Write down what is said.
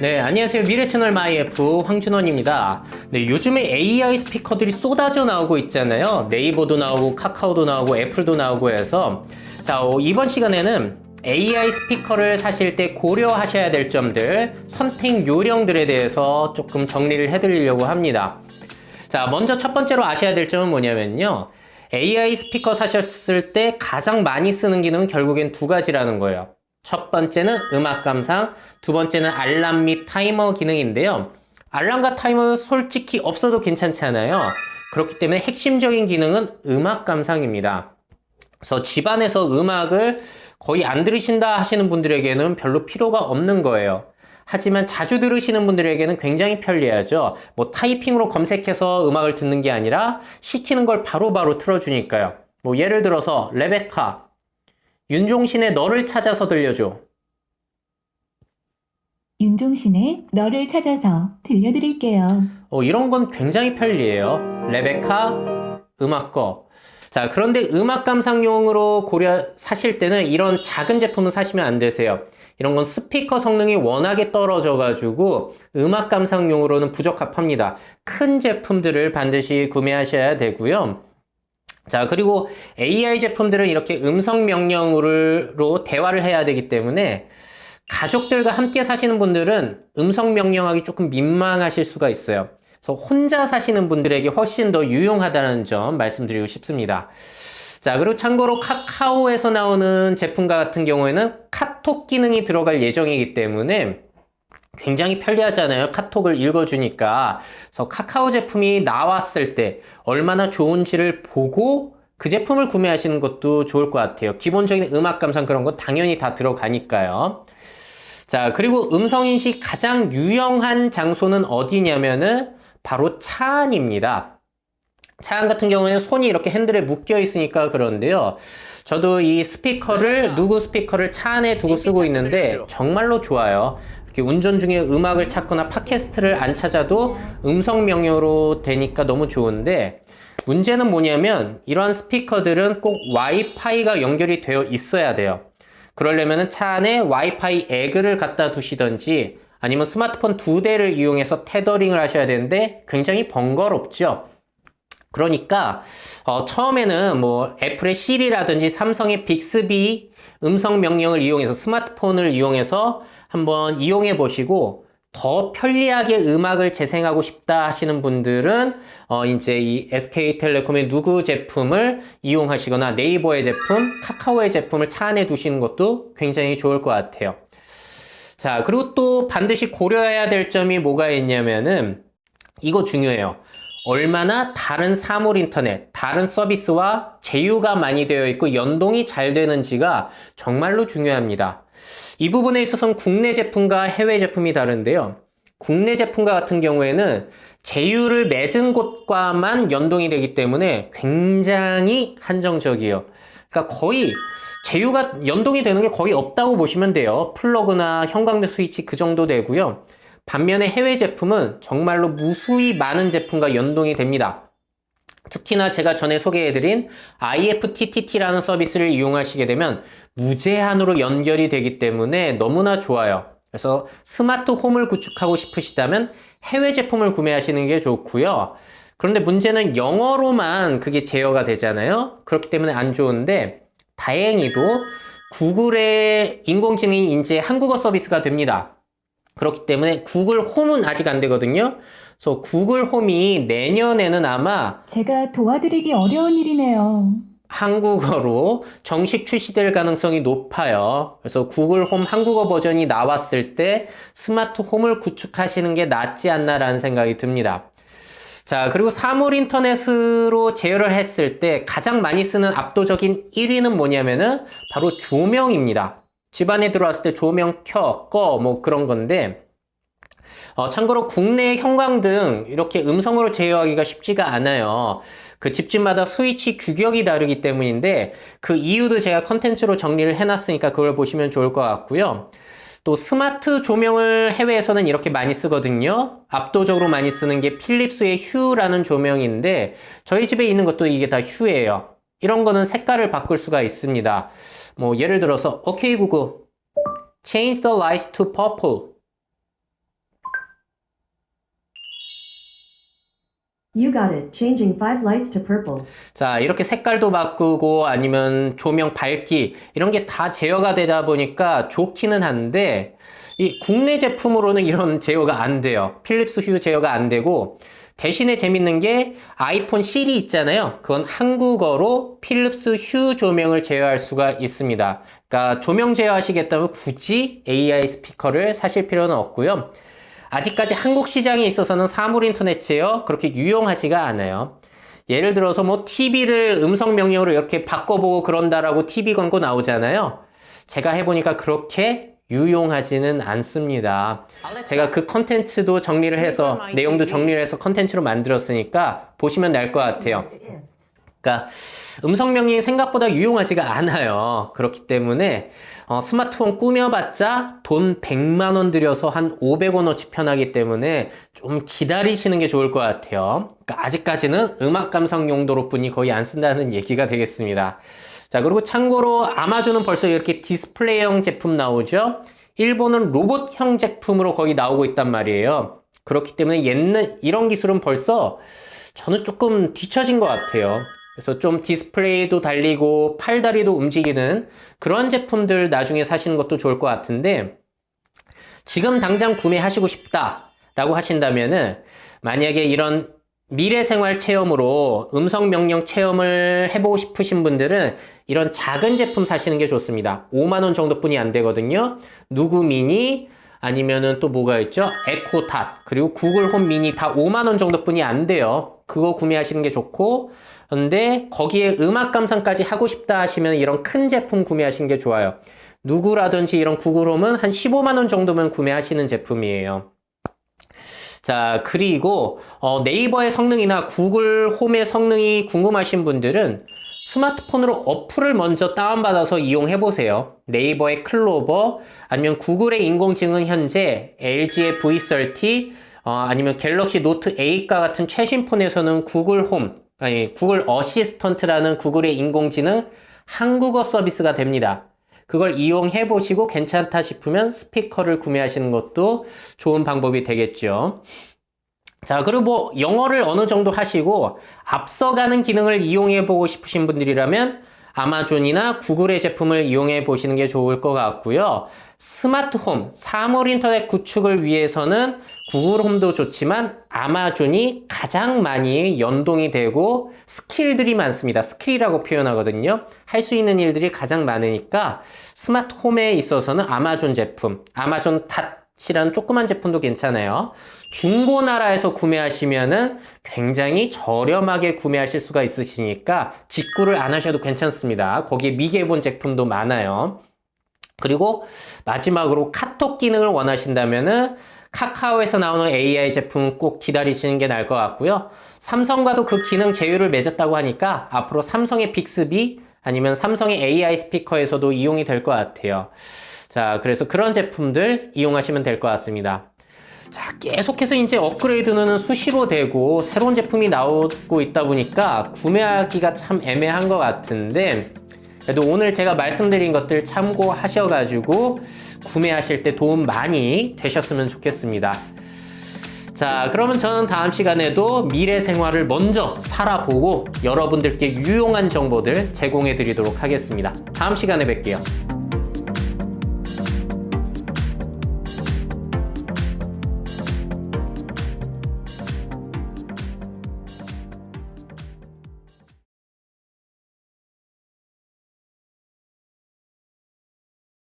네, 안녕하세요. 미래채널 마이F 황준원입니다. 네, 요즘에 AI 스피커들이 쏟아져 나오고 있잖아요. 네이버도 나오고 카카오도 나오고 애플도 나오고 해서 자, 이번 시간에는 AI 스피커를 사실 때 고려하셔야 될 점들, 선택 요령들에 대해서 조금 정리를 해드리려고 합니다. 자, 먼저 첫 번째로 아셔야 될 점은 뭐냐면요. AI 스피커 사셨을 때 가장 많이 쓰는 기능은 결국엔 두 가지라는 거예요. 첫 번째는 음악 감상, 두 번째는 알람 및 타이머 기능인데요. 알람과 타이머는 솔직히 없어도 괜찮잖아요. 그렇기 때문에 핵심적인 기능은 음악 감상입니다. 그래서 집안에서 음악을 거의 안 들으신다 하시는 분들에게는 별로 필요가 없는 거예요. 하지만 자주 들으시는 분들에게는 굉장히 편리하죠. 뭐 타이핑으로 검색해서 음악을 듣는 게 아니라 시키는 걸 바로바로 틀어주니까요. 뭐 예를 들어서 레베카, 윤종신의 너를 찾아서 들려줘. 윤종신의 너를 찾아서 들려드릴게요. 이런 건 굉장히 편리해요. 레베카, 음악 거. 자, 그런데 음악 감상용으로 사실 때는 이런 작은 제품은 사시면 안 되세요. 이런 건 스피커 성능이 워낙에 떨어져가지고 음악 감상용으로는 부적합합니다. 큰 제품들을 반드시 구매하셔야 되고요. 자, 그리고 AI 제품들은 이렇게 음성 명령으로 대화를 해야 되기 때문에 가족들과 함께 사시는 분들은 음성 명령하기 조금 민망하실 수가 있어요. 그래서 혼자 사시는 분들에게 훨씬 더 유용하다는 점 말씀드리고 싶습니다. 자, 그리고 참고로 카카오에서 나오는 제품 같은 경우에는 카톡 기능이 들어갈 예정이기 때문에 굉장히 편리하잖아요. 카톡을 읽어주니까. 그래서 카카오 제품이 나왔을 때 얼마나 좋은지를 보고 그 제품을 구매하시는 것도 좋을 것 같아요. 기본적인 음악 감상 그런 건 당연히 다 들어가니까요. 자, 그리고 음성인식 가장 유용한 장소는 어디냐면은 바로 차 안입니다. 차 안 같은 경우에는 손이 이렇게 핸들에 묶여 있으니까 그런데요. 저도 이 스피커를, 누구 스피커를 차 안에 두고 쓰고 있는데 정말로 좋아요. 이렇게 운전 중에 음악을 찾거나 팟캐스트를 안 찾아도 음성 명령으로 되니까 너무 좋은데 문제는 뭐냐면 이러한 스피커들은 꼭 와이파이가 연결이 되어 있어야 돼요. 그러려면 차 안에 와이파이 에그를 갖다 두시던지 아니면 스마트폰 두 대를 이용해서 테더링을 하셔야 되는데 굉장히 번거롭죠. 그러니까 처음에는 뭐 애플의 시리라든지 삼성의 빅스비 음성 명령을 이용해서 스마트폰을 이용해서 한번 이용해 보시고 더 편리하게 음악을 재생하고 싶다 하시는 분들은 이제 이 SK텔레콤의 누구 제품을 이용하시거나 네이버의 제품, 카카오의 제품을 차 안에 두시는 것도 굉장히 좋을 것 같아요. 자, 그리고 또 반드시 고려해야 될 점이 뭐가 있냐면은 이거 중요해요. 얼마나 다른 사물 인터넷, 다른 서비스와 제휴가 많이 되어 있고 연동이 잘 되는지가 정말로 중요합니다. 이 부분에 있어서는 국내 제품과 해외 제품이 다른데요. 국내 제품과 같은 경우에는 제휴를 맺은 곳과만 연동이 되기 때문에 굉장히 한정적이에요. 그러니까 거의 제휴가 연동이 되는 게 거의 없다고 보시면 돼요. 플러그나 형광등 스위치 그 정도 되고요. 반면에 해외 제품은 정말로 무수히 많은 제품과 연동이 됩니다. 특히나 제가 전에 소개해드린 IFTTT라는 서비스를 이용하시게 되면 무제한으로 연결이 되기 때문에 너무나 좋아요. 그래서 스마트 홈을 구축하고 싶으시다면 해외 제품을 구매하시는 게 좋고요. 그런데 문제는 영어로만 그게 제어가 되잖아요. 그렇기 때문에 안 좋은데 다행히도 구글의 인공지능이 이제 한국어 서비스가 됩니다. 그렇기 때문에 구글 홈은 아직 안 되거든요. 그래서 구글 홈이 내년에는 아마 제가 도와드리기 어려운 일이네요. 한국어로 정식 출시될 가능성이 높아요. 그래서 구글 홈 한국어 버전이 나왔을 때 스마트 홈을 구축하시는 게 낫지 않나라는 생각이 듭니다. 자, 그리고 사물 인터넷으로 제어를 했을 때 가장 많이 쓰는 압도적인 1위는 뭐냐면은 바로 조명입니다. 집안에 들어왔을 때 조명 켜, 꺼, 뭐 그런 건데 참고로 국내 형광등 이렇게 음성으로 제어하기가 쉽지가 않아요. 그 집집마다 스위치 규격이 다르기 때문인데 그 이유도 제가 컨텐츠로 정리를 해놨으니까 그걸 보시면 좋을 것 같고요. 또 스마트 조명을 해외에서는 이렇게 많이 쓰거든요. 압도적으로 많이 쓰는 게 필립스의 휴라는 조명인데 저희 집에 있는 것도 이게 다 휴예요. 이런 거는 색깔을 바꿀 수가 있습니다. 뭐 예를 들어서 OK 구글 change the lights to purple You got it. Changing 5 lights to purple. 자, 이렇게 색깔도 바꾸고 아니면 조명 밝기 이런 게 다 제어가 되다 보니까 좋기는 한데 이 국내 제품으로는 이런 제어가 안 돼요. 필립스 휴 제어가 안 되고 대신에 재밌는 게 아이폰 시리 있잖아요. 그건 한국어로 필립스 휴 조명을 제어할 수가 있습니다. 그러니까 조명 제어하시겠다면 굳이 AI 스피커를 사실 필요는 없고요. 아직까지 한국 시장에 있어서는 사물 인터넷 제어 그렇게 유용하지가 않아요. 예를 들어서 뭐 TV를 음성 명령으로 이렇게 바꿔보고 그런다라고 TV 광고 나오잖아요. 제가 해보니까 그렇게 유용하지는 않습니다. 제가 그 컨텐츠도 정리를 해서 내용도 정리를 해서 컨텐츠로 만들었으니까 보시면 알 것 같아요. 그러니까 음성 명령이 생각보다 유용하지가 않아요. 그렇기 때문에 스마트폰 꾸며봤자 돈 100만 원 들여서 한 500원어치 편하기 때문에 좀 기다리시는 게 좋을 것 같아요. 그러니까 아직까지는 음악 감상 용도로 뿐이 거의 안 쓴다는 얘기가 되겠습니다. 자, 그리고 참고로 아마존은 벌써 이렇게 디스플레이형 제품 나오죠. 일본은 로봇형 제품으로 거의 나오고 있단 말이에요. 그렇기 때문에 이런 기술은 벌써 저는 조금 뒤처진 것 같아요. 그래서 좀 디스플레이도 달리고 팔다리도 움직이는 그런 제품들 나중에 사시는 것도 좋을 것 같은데 지금 당장 구매하시고 싶다라고 하신다면은 만약에 이런 미래생활 체험으로 음성 명령 체험을 해보고 싶으신 분들은 이런 작은 제품 사시는 게 좋습니다. 5만 원 정도뿐이 안 되거든요. 누구 미니 아니면은 또 뭐가 있죠? 에코팟 그리고 구글 홈 미니 다 5만 원 정도뿐이 안 돼요. 그거 구매하시는 게 좋고 근데 거기에 음악 감상까지 하고 싶다 하시면 이런 큰 제품 구매하시는 게 좋아요. 누구라든지 이런 구글 홈은 한 15만 원 정도면 구매하시는 제품이에요. 자, 그리고 네이버의 성능이나 구글 홈의 성능이 궁금하신 분들은 스마트폰으로 어플을 먼저 다운받아서 이용해보세요. 네이버의 클로버, 아니면 구글의 인공지능 현재, LG의 V30, 아니면 갤럭시 노트 8과 같은 최신 폰에서는 구글 어시스턴트라는 구글의 인공지능 한국어 서비스가 됩니다. 그걸 이용해보시고 괜찮다 싶으면 스피커를 구매하시는 것도 좋은 방법이 되겠죠. 자, 그리고 뭐 영어를 어느 정도 하시고 앞서가는 기능을 이용해보고 싶으신 분들이라면 아마존이나 구글의 제품을 이용해보시는 게 좋을 것 같고요. 스마트홈, 사물 인터넷 구축을 위해서는 구글 홈도 좋지만 아마존이 가장 많이 연동이 되고 스킬들이 많습니다. 스킬이라고 표현하거든요. 할 수 있는 일들이 가장 많으니까 스마트홈에 있어서는 아마존 제품, 아마존 탓이라는 조그만 제품도 괜찮아요. 중고나라에서 구매하시면은 굉장히 저렴하게 구매하실 수가 있으시니까 직구를 안 하셔도 괜찮습니다. 거기에 미개본 제품도 많아요. 그리고 마지막으로 카톡 기능을 원하신다면은 카카오에서 나오는 AI 제품 꼭 기다리시는 게 나을 것 같고요. 삼성과도 그 기능 제휴를 맺었다고 하니까 앞으로 삼성의 빅스비 아니면 삼성의 AI 스피커에서도 이용이 될 것 같아요. 자, 그래서 그런 제품들 이용하시면 될 것 같습니다. 자, 계속해서 이제 업그레이드는 수시로 되고 새로운 제품이 나오고 있다 보니까 구매하기가 참 애매한 것 같은데 그래도 오늘 제가 말씀드린 것들 참고하셔가지고 구매하실 때 도움 많이 되셨으면 좋겠습니다. 자, 그러면 저는 다음 시간에도 미래 생활을 먼저 살아보고 여러분들께 유용한 정보들 제공해 드리도록 하겠습니다. 다음 시간에 뵐게요.